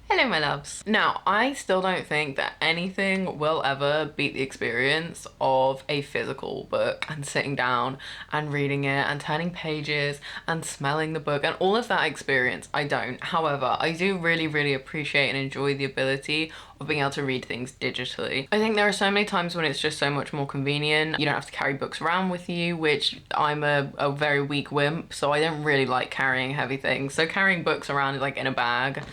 Hello, my loves. Now, I still don't think that anything will ever beat the experience of a physical book and sitting down and reading it and turning pages and smelling the book and all of that experience. I don't. However, I do really appreciate and enjoy the ability of being able to read things digitally. I think there are so many times when it's just so much more convenient. You don't have to carry books around with you, which I'm a very weak wimp, so I don't really like carrying heavy things. So carrying books around like in a bag,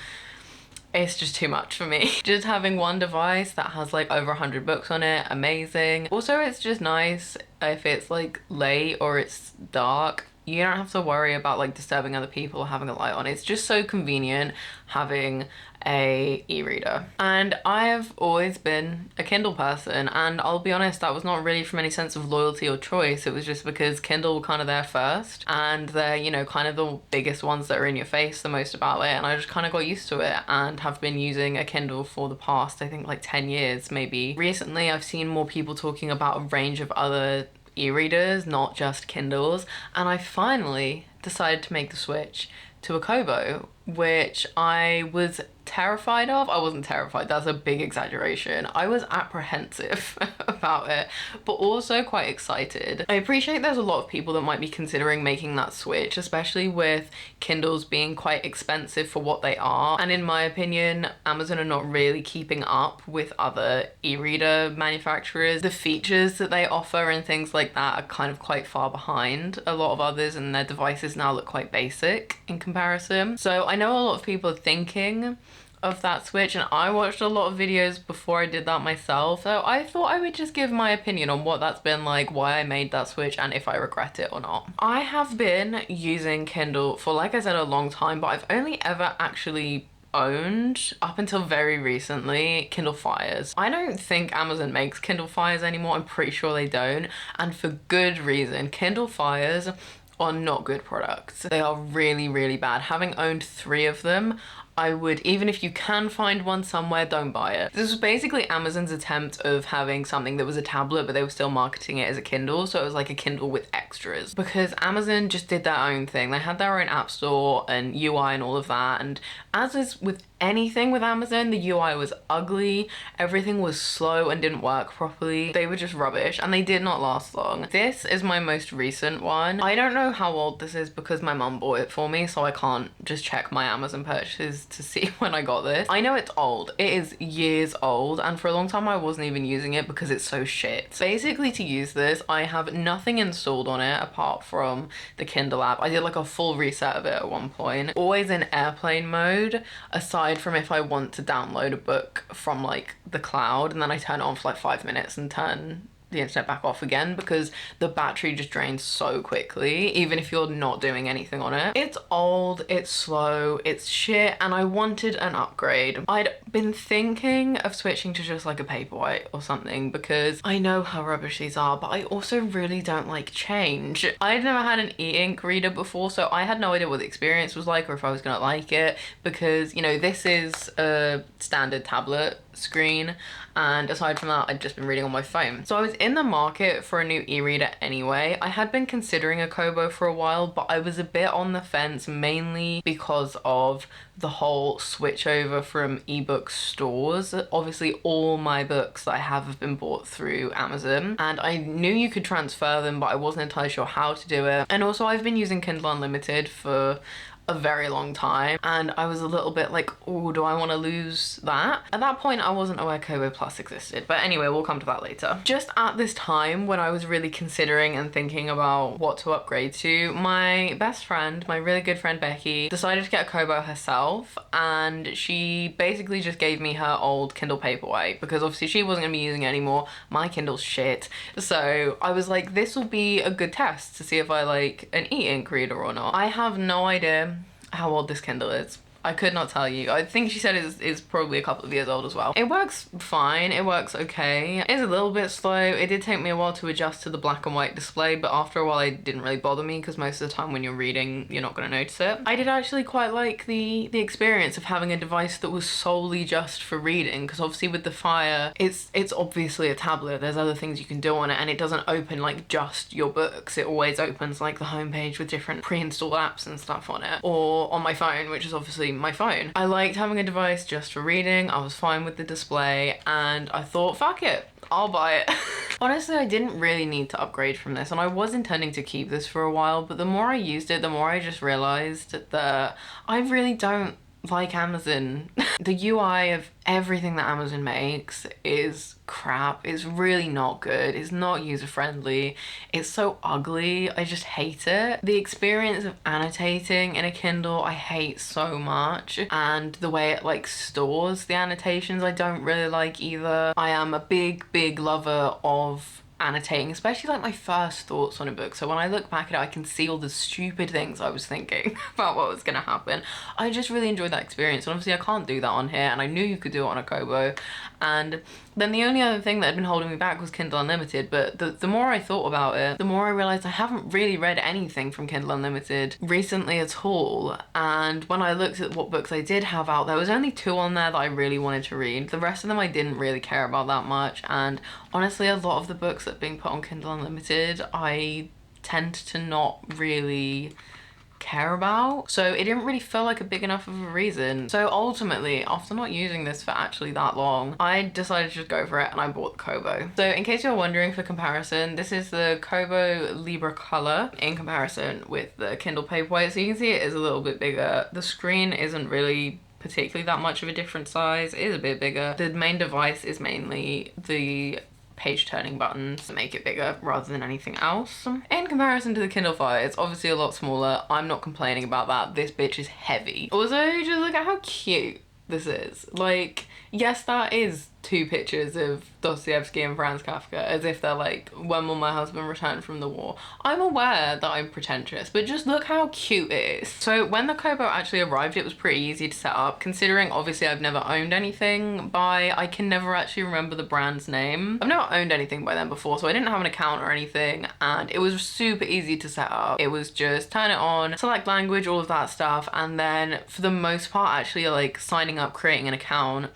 it's just too much for me. Just having one device that has like over 100 books on it, amazing. Also, it's just nice if it's like late or it's dark. You don't have to worry about like disturbing other people or having a light on. It's just so convenient having a e-reader. And I've always been a Kindle person, and I'll be honest, that was not really from any sense of loyalty or choice. It was just because Kindle were kind of there first, and they're, you know, kind of the biggest ones that are in your face the most about it, and I just kind of got used to it and have been using a Kindle for the past, I think, like 10 years maybe. Recently I've seen more people talking about a range of other e-readers, not just Kindles, and I finally decided to make the switch to a Kobo, which I was terrified of. I wasn't terrified, that's a big exaggeration. I was apprehensive about it, but also quite excited. I appreciate there's a lot of people that might be considering making that switch, especially with Kindles being quite expensive for what they are. And in my opinion, Amazon are not really keeping up with other e-reader manufacturers. The features that they offer and things like that are kind of quite far behind a lot of others, and their devices now look quite basic in comparison. So I know a lot of people are thinking of that switch, and I watched a lot of videos before I did that myself, so I thought I would just give my opinion on what that's been like, why I made that switch, and if I regret it or not. I have been using Kindle for, like I said, a long time, but I've only ever actually owned, up until very recently, Kindle Fires. I don't think Amazon makes Kindle Fires anymore. I'm pretty sure they don't, and for good reason. Kindle Fires are not good products. They are really bad. Having owned 3 of them, I would, even if you can find one somewhere, don't buy it. This was basically Amazon's attempt of having something that was a tablet, but they were still marketing it as a Kindle, so it was like a Kindle with extras. Because Amazon just did their own thing. They had their own app store and UI and all of that, and as is with anything with Amazon, the UI was ugly, everything was slow and didn't work properly. They were just rubbish, and they did not last long. This is my most recent one. I don't know how old this is because my mum bought it for me, so I can't just check my Amazon purchases to see when I got this. I know it's old. It is years old, and for a long time I wasn't even using it because it's so shit. Basically, to use this, I have nothing installed on it apart from the Kindle app. I did like a full reset of it at one point. Always in airplane mode, aside from if I want to download a book from like the cloud, and then I turn it on for like 5 minutes and turn the internet back off again because the battery just drains so quickly, even if you're not doing anything on it. It's old, it's slow, it's shit, and I wanted an upgrade. I'd been thinking of switching to just like a Paperwhite or something because I know how rubbish these are, but I also really don't like change. I'd never had an e-ink reader before, so I had no idea what the experience was like or if I was gonna like it, because, you know, this is a standard tablet screen, and aside from that I'd just been reading on my phone. So I was in the market for a new e-reader anyway. I had been considering a Kobo for a while, but I was a bit on the fence, mainly because of the whole switch over from ebook stores. Obviously all my books that I have been bought through Amazon, and I knew you could transfer them, but I wasn't entirely sure how to do it. And also I've been using Kindle Unlimited for a very long time, and I was a little bit like, oh, do I want to lose that? At that point I wasn't aware Kobo Plus existed, but anyway, we'll come to that later. Just at this time when I was really considering and thinking about what to upgrade to, my best friend, my really good friend Becky, decided to get a Kobo herself, and she basically just gave me her old Kindle Paperwhite because obviously she wasn't gonna be using it anymore. My Kindle's shit, so I was like, this will be a good test to see if I like an e-ink reader or not. I have no idea how old this Kindle is. I could not tell you. I think she said it's probably a couple of years old as well. It works fine, it works okay. It's a little bit slow. It did take me a while to adjust to the black and white display, but after a while it didn't really bother me because most of the time when you're reading, you're not gonna notice it. I did actually quite like the experience of having a device that was solely just for reading, because obviously with the Fire, it's obviously a tablet. There's other things you can do on it, and it doesn't open like just your books. It always opens like the homepage with different pre-installed apps and stuff on it, or on my phone, which is obviously my phone. I liked having a device just for reading. I was fine with the display, and I thought, fuck it, I'll buy it. Honestly, I didn't really need to upgrade from this, and I was intending to keep this for a while, but the more I used it, the more I just realized that I really don't like Amazon. The UI of everything that Amazon makes is crap. It's really not good. It's not user-friendly. It's so ugly. I just hate it. The experience of annotating in a Kindle I hate so much, and the way it like stores the annotations I don't really like either. I am a big lover of annotating, especially like my first thoughts on a book. So when I look back at it, I can see all the stupid things I was thinking about what was gonna happen. I just really enjoyed that experience, and obviously I can't do that on here, and I knew you could do it on a Kobo. And then the only other thing that had been holding me back was Kindle Unlimited, but the more I thought about it, the more I realized I haven't really read anything from Kindle Unlimited recently at all. And when I looked at what books I did have out, there was only 2 on there that I really wanted to read. The rest of them I didn't really care about that much, and honestly a lot of the books that are being put on Kindle Unlimited I tend to not really care about, so it didn't really feel like a big enough of a reason. So ultimately, after not using this for actually that long, I decided to just go for it, and I bought the Kobo. So in case you're wondering, for comparison, this is the Kobo Libra color in comparison with the Kindle Paperweight. So you can see it is a little bit bigger. The screen isn't really particularly that much of a different size. It is a bit bigger. The main device is mainly the page turning buttons to make it bigger rather than anything else. In comparison to the Kindle Fire, it's obviously a lot smaller. I'm not complaining about that. This bitch is heavy. Also, just look at how cute this is. Like, yes, that is 2 pictures of Dostoevsky and Franz Kafka, as if they're like, when will my husband return from the war? I'm aware that I'm pretentious, but just look how cute it is. So when the Kobo actually arrived, it was pretty easy to set up, considering obviously I've never owned anything by, I can never actually remember the brand's name. I've never owned anything by them before, so I didn't have an account or anything, and it was super easy to set up. It was just turn it on, select language, all of that stuff, and then for the most part, actually like signing up, creating an account,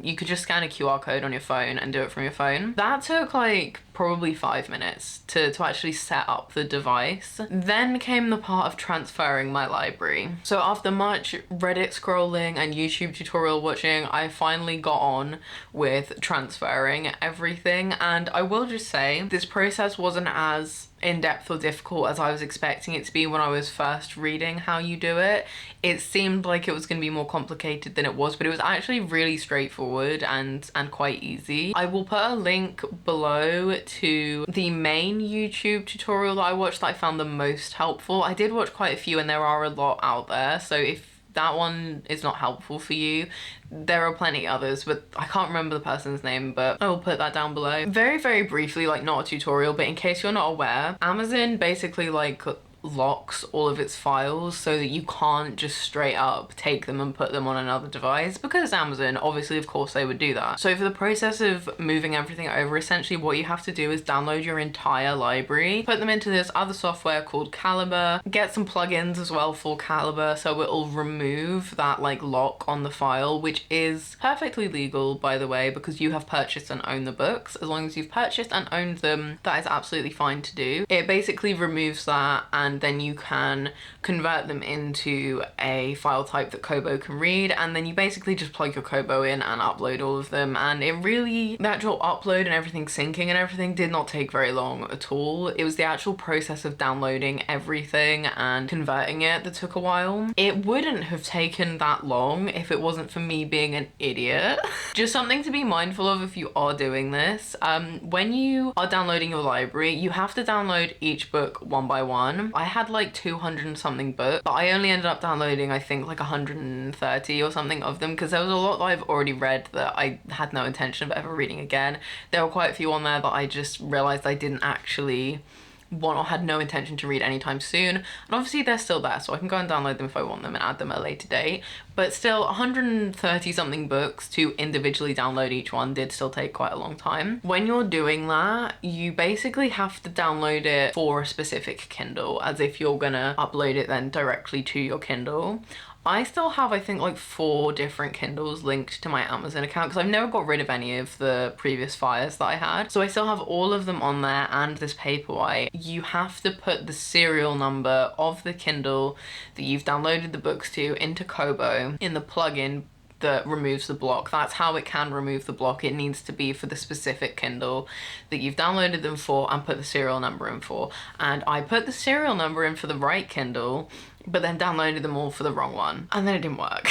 you could just scan a QR code on your phone and do it from your phone. That took like probably 5 minutes to actually set up the device. Then came the part of transferring my library. So after much Reddit scrolling and YouTube tutorial watching, I finally got on with transferring everything, and I will just say this process wasn't as in-depth or difficult as I was expecting it to be when I was first reading how you do it. It seemed like it was going to be more complicated than it was, but it was actually really straightforward and quite easy. I will put a link below to the main YouTube tutorial that I watched that I found the most helpful. I did watch quite a few, and there are a lot out there, so if that one is not helpful for you, there are plenty others, but I can't remember the person's name, but I will put that down below. Very briefly, like not a tutorial, but in case you're not aware, Amazon basically like locks all of its files so that you can't just straight up take them and put them on another device, because Amazon, obviously, of course they would do that. So for the process of moving everything over, essentially what you have to do is download your entire library, put them into this other software called Calibre, get some plugins as well for Calibre so it'll remove that like lock on the file, which is perfectly legal, by the way, because you have purchased and owned the books. As long as you've purchased and owned them, that is absolutely fine to do. It basically removes that, and then you can convert them into a file type that Kobo can read, and then you basically just plug your Kobo in and upload all of them, and it really, the actual upload and everything syncing and everything did not take very long at all. It was the actual process of downloading everything and converting it that took a while. It wouldn't have taken that long if it wasn't for me being an idiot. Just something to be mindful of if you are doing this. When you are downloading your library, you have to download each book one by one. I had like 200 and something books, but I only ended up downloading I think like 130 or something of them, because there was a lot that I've already read that I had no intention of ever reading again. There were quite a few on there that I just realized I didn't actually want or had no intention to read anytime soon, and obviously they're still there, so I can go and download them if I want them and add them at a later date. But still, 130 something books to individually download each one did still take quite a long time. When you're doing that, you basically have to download it for a specific Kindle, as if you're gonna upload it then directly to your Kindle. I still have, I think, like 4 different Kindles linked to my Amazon account because I've never got rid of any of the previous fires that I had. So I still have all of them on there and this Paperwhite. You have to put the serial number of the Kindle that you've downloaded the books to into Kobo in the plugin that removes the block. That's how it can remove the block. It needs to be for the specific Kindle that you've downloaded them for and put the serial number in for. And I put the serial number in for the right Kindle, but then downloaded them all for the wrong one. And then it didn't work.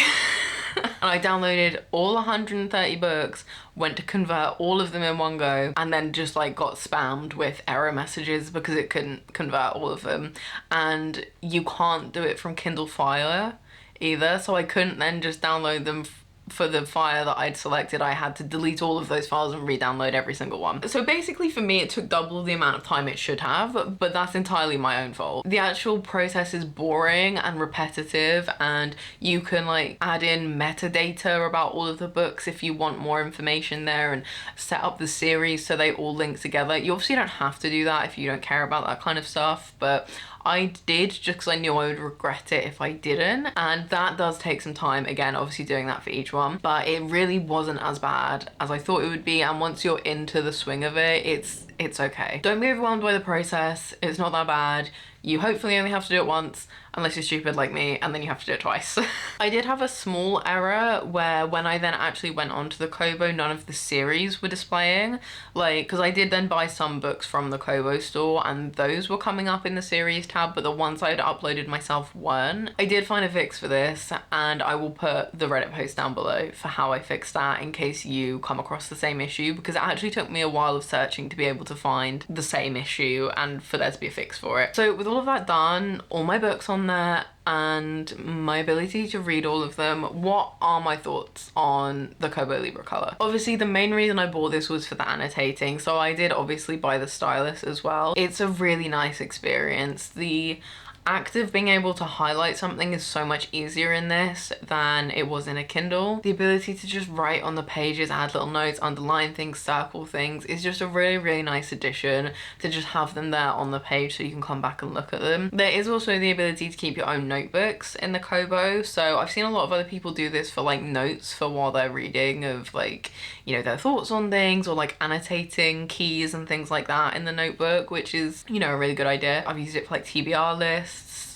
And I downloaded all 130 books, went to convert all of them in one go, and then just like got spammed with error messages because it couldn't convert all of them. And you can't do it from Kindle Fire either, so I couldn't then just download them for the file that I'd selected. I had to delete all of those files and re-download every single one. So basically for me it took double the amount of time it should have, but that's entirely my own fault. The actual process is boring and repetitive, and you can like add in metadata about all of the books if you want more information there, and set up the series so they all link together. You obviously don't have to do that if you don't care about that kind of stuff, but I did just because I knew I would regret it if I didn't, and that does take some time, again obviously doing that for each one, but it really wasn't as bad as I thought it would be, and once you're into the swing of it, it's okay. Don't be overwhelmed by the process, it's not that bad. You hopefully only have to do it once, unless you're stupid like me, and then you have to do it twice. I did have a small error where when I then actually went onto the Kobo, none of the series were displaying. Like, because I did then buy some books from the Kobo store, and those were coming up in the series tab, but the ones I had uploaded myself weren't. I did find a fix for this, and I will put the Reddit post down below for how I fixed that in case you come across the same issue, because it actually took me a while of searching to be able to find the same issue and for there to be a fix for it. So with all of that done, all my books on there, and my ability to read all of them, what are my thoughts on the Kobo Libra color? Obviously the main reason I bought this was for the annotating, so I did obviously buy the stylus as well. It's a really nice experience. The act of being able to highlight something is so much easier in this than it was in a Kindle. The ability to just write on the pages, add little notes, underline things, circle things is just a really, really nice addition to just have them there on the page so you can come back and look at them. There is also the ability to keep your own notebooks in the Kobo, so I've seen a lot of other people do this for like notes for while they're reading, of like, you know, their thoughts on things, or like annotating keys and things like that in the notebook, which is, you know, a really good idea. I've used it for like TBR lists,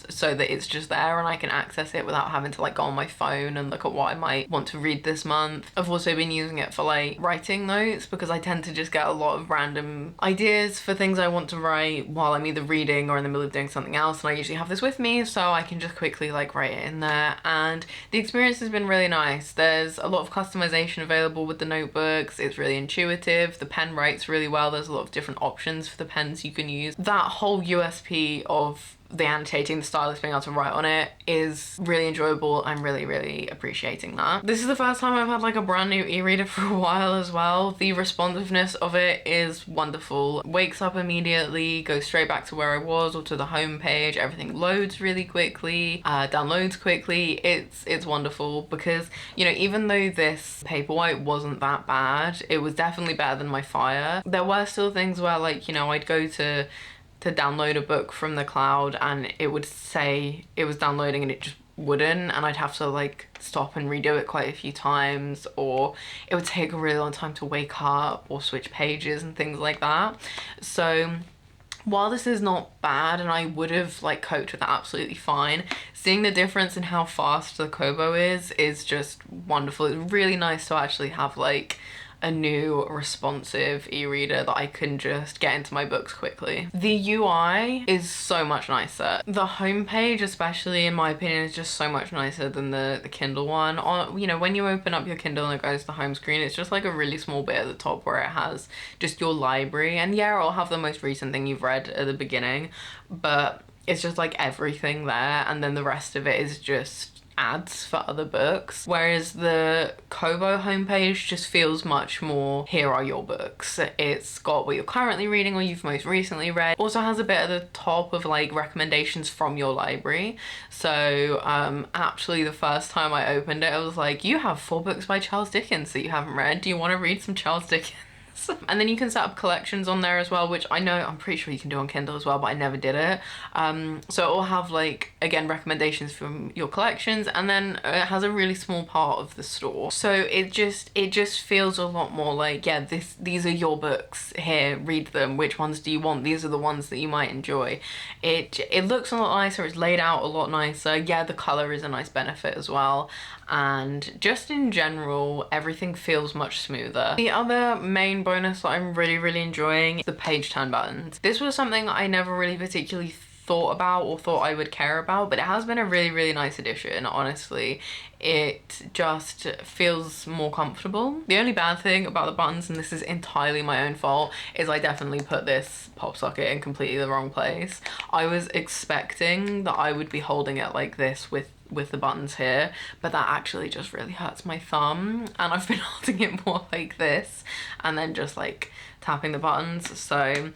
so that it's just there and I can access it without having to like go on my phone and look at what I might want to read this month. I've also been using it for like writing notes, because I tend to just get a lot of random ideas for things I want to write while I'm either reading or in the middle of doing something else, and I usually have this with me so I can just quickly like write it in there, and the experience has been really nice. There's a lot of customization available with the notebooks. It's really intuitive. The pen writes really well. There's a lot of different options for the pens you can use. That whole USP of the annotating, the stylus, being able to write on it is really enjoyable. I'm really, really appreciating that. This is the first time I've had like a brand new e-reader for a while as well. The responsiveness of it is wonderful. Wakes up immediately, goes straight back to where I was or to the home page. Everything loads really quickly, downloads quickly. It's wonderful, because, you know, even though this Paperwhite wasn't that bad, it was definitely better than my Fire. There were still things where, like, you know, I'd go to download a book from the cloud and it would say it was downloading and it just wouldn't, and I'd have to like stop and redo it quite a few times, or it would take a really long time to wake up or switch pages and things like that. So while this is not bad and I would have like coped with that absolutely fine, seeing the difference in how fast the Kobo is just wonderful. It's really nice to actually have like a new responsive e-reader that I can just get into my books quickly. The UI is so much nicer. The homepage, especially in my opinion, is just so much nicer than the Kindle one. You know, when you open up your Kindle and it goes to the home screen, it's just like a really small bit at the top where it has just your library, and yeah, it'll have the most recent thing you've read at the beginning, but it's just like everything there, and then the rest of it is just ads for other books, whereas the Kobo homepage just feels much more, here are your books. It's got what you're currently reading or you've most recently read. Also has a bit at the top of like recommendations from your library. So actually the first time I opened it, I was like, you have 4 books by Charles Dickens that you haven't read. Do you want to read some Charles Dickens? And then you can set up collections on there as well, which I'm pretty sure you can do on Kindle as well, but I never did it. So it will have like, again, recommendations from your collections, and then it has a really small part of the store. So it just feels a lot more like, yeah, these are your books, here, read them. Which ones do you want? These are the ones that you might enjoy. It looks a lot nicer, it's laid out a lot nicer. Yeah, the color is a nice benefit as well. And just in general, everything feels much smoother. The other main bonus that I'm really enjoying is the page turn buttons. This was something I never really particularly thought about or thought I would care about, but it has been a really nice addition, honestly. It just feels more comfortable. The only bad thing about the buttons, and this is entirely my own fault, is I definitely put this pop socket in completely the wrong place. I was expecting that I would be holding it like this with the buttons here, but that actually just really hurts my thumb, and I've been holding it more like this and then just like tapping the buttons. So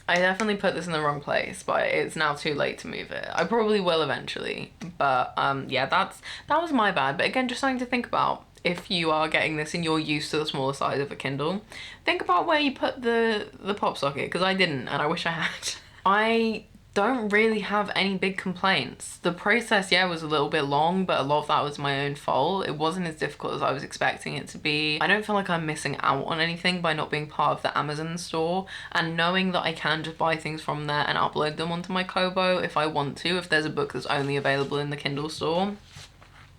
I definitely put this in the wrong place, but it's now too late to move it. I probably will eventually, but yeah, that was my bad. But again, just something to think about. If you are getting this and you're used to the smaller size of a Kindle, think about where you put the pop socket, because I didn't, and I wish I had. I don't really have any big complaints. The process, yeah, was a little bit long, but a lot of that was my own fault. It wasn't as difficult as I was expecting it to be. I don't feel like I'm missing out on anything by not being part of the Amazon store, and knowing that I can just buy things from there and upload them onto my Kobo if I want to, if there's a book that's only available in the Kindle store.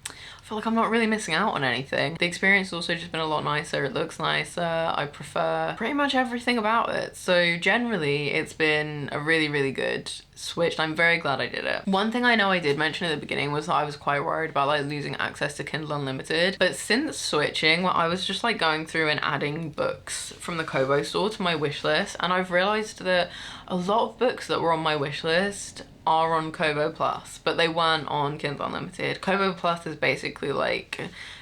I feel like I'm not really missing out on anything. The experience has also just been a lot nicer. It looks nicer. I prefer pretty much everything about it. So generally, it's been a really good switch. I'm very glad I did it. One thing I know I did mention at the beginning was that I was quite worried about like losing access to Kindle Unlimited, but since switching, I was just like going through and adding books from the Kobo store to my wish list, and I've realized that a lot of books that were on my wish list are on Kobo Plus, but they weren't on Kindle Unlimited. Kobo Plus is basically like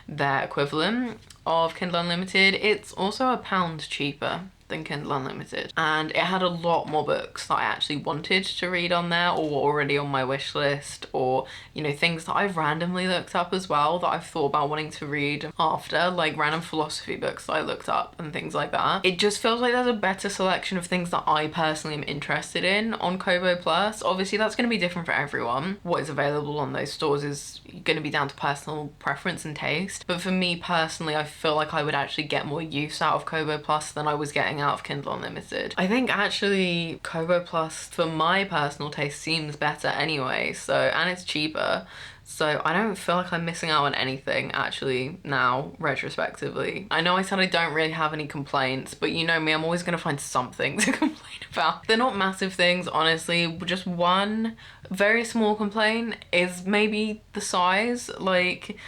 their equivalent of Kindle Unlimited. It's also £1 cheaper than Kindle Unlimited, and it had a lot more books that I actually wanted to read on there, or were already on my wish list, or you know, things that I've randomly looked up as well that I've thought about wanting to read after, like random philosophy books that I looked up and things like that. It just feels like there's a better selection of things that I personally am interested in on Kobo Plus. Obviously that's going to be different for everyone. What is available on those stores is going to be down to personal preference and taste, but for me personally, I feel like I would actually get more use out of Kobo Plus than I was getting out of Kindle Unlimited. I think actually Kobo Plus, for my personal taste, seems better anyway, so, and it's cheaper, so I don't feel like I'm missing out on anything actually now, retrospectively. I know I said I don't really have any complaints, but you know me, I'm always gonna find something to complain about. They're not massive things, honestly. Just one very small complaint is maybe the size. Like,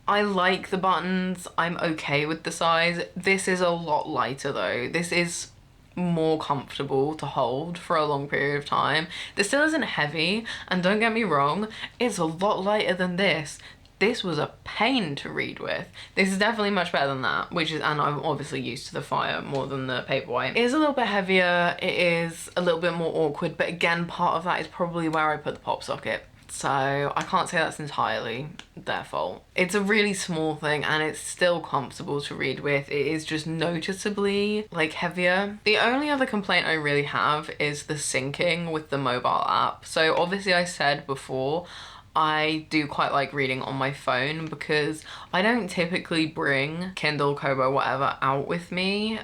I like the buttons, I'm okay with the size. This is a lot lighter though. This is more comfortable to hold for a long period of time. This still isn't heavy, and don't get me wrong, it's a lot lighter than this. This was a pain to read with. This is definitely much better than that, which is, and I'm obviously used to the Fire more than the Paperwhite. It is a little bit heavier, it is a little bit more awkward, but again, part of that is probably where I put the pop socket. So I can't say that's entirely their fault. It's a really small thing and it's still comfortable to read with. It is just noticeably like heavier. The only other complaint I really have is the syncing with the mobile app. So obviously I said before, I do quite like reading on my phone because I don't typically bring Kindle, Kobo, whatever out with me,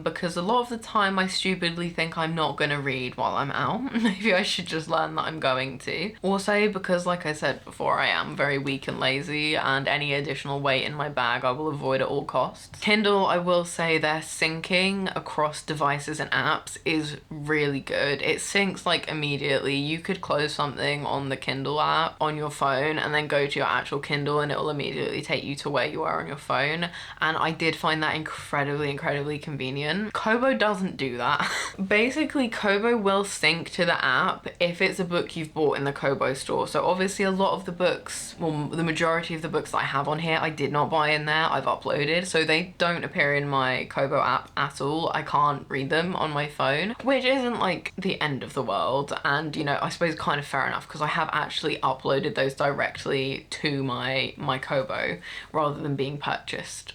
because a lot of the time I stupidly think I'm not gonna read while I'm out. Maybe I should just learn that I'm going to. Also because, like I said before, I am very weak and lazy, and any additional weight in my bag I will avoid at all costs. Kindle, I will say their syncing across devices and apps is really good. It syncs like immediately. You could close something on the Kindle app on your phone and then go to your actual Kindle and it will immediately take you to where you are on your phone, and I did find that incredibly convenient. Kobo doesn't do that. Basically, Kobo will sync to the app if it's a book you've bought in the Kobo store. So obviously a lot of the books, well, the majority of the books that I have on here, I did not buy in there, I've uploaded, so they don't appear in my Kobo app at all. I can't read them on my phone, which isn't like the end of the world, and you know, I suppose kind of fair enough because I have actually uploaded those directly to my Kobo rather than being purchased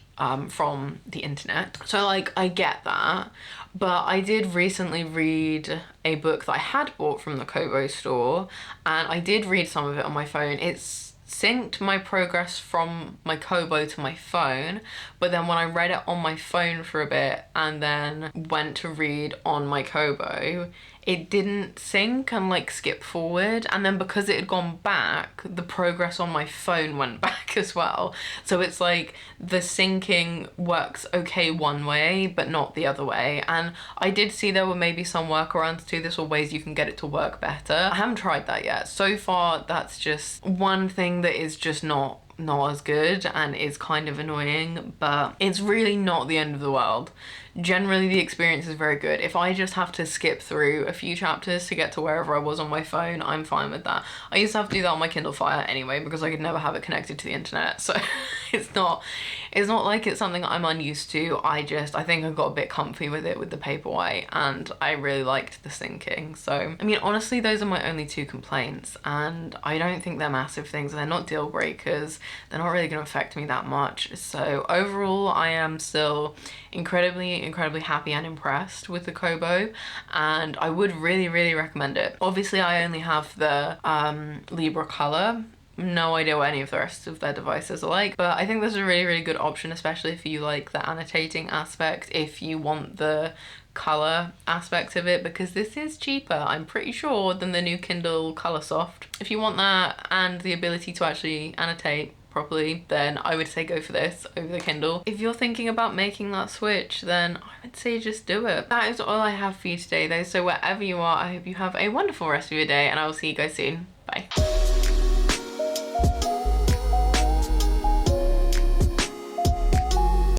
from the internet. So like, I get that. But I did recently read a book that I had bought from the Kobo store, and I did read some of it on my phone. It's synced my progress from my Kobo to my phone, but then when I read it on my phone for a bit and then went to read on my Kobo, it didn't sync and like skip forward, and then because it had gone back, the progress on my phone went back as well. So it's like the syncing works okay one way but not the other way, and I did see there were maybe some workarounds to this or ways you can get it to work better. I haven't tried that yet. So far that's just one thing that is just not as good and is kind of annoying, but it's really not the end of the world. Generally the experience is very good. If I just have to skip through a few chapters to get to wherever I was on my phone, I'm fine with that. I used to have to do that on my Kindle Fire anyway because I could never have it connected to the internet, so it's not like it's something I'm unused to. I think I got a bit comfy with it with the Paperwhite, and I really liked the syncing. So I mean, honestly, those are my only two complaints, and I don't think they're massive things. They're not deal breakers. They're not really going to affect me that much. So overall, I am still incredibly happy and impressed with the Kobo, and I would really recommend it. Obviously I only have the Libra color. No idea what any of the rest of their devices are like, but I think this is a really good option, especially if you like the annotating aspect, if you want the color aspect of it, because this is cheaper, I'm pretty sure, than the new Kindle Color Soft. If you want that and the ability to actually annotate properly, then I would say go for this over the Kindle. If you're thinking about making that switch, then I would say just do it. That is all I have for you today though, so wherever you are, I hope you have a wonderful rest of your day, and I will see you guys soon. Bye.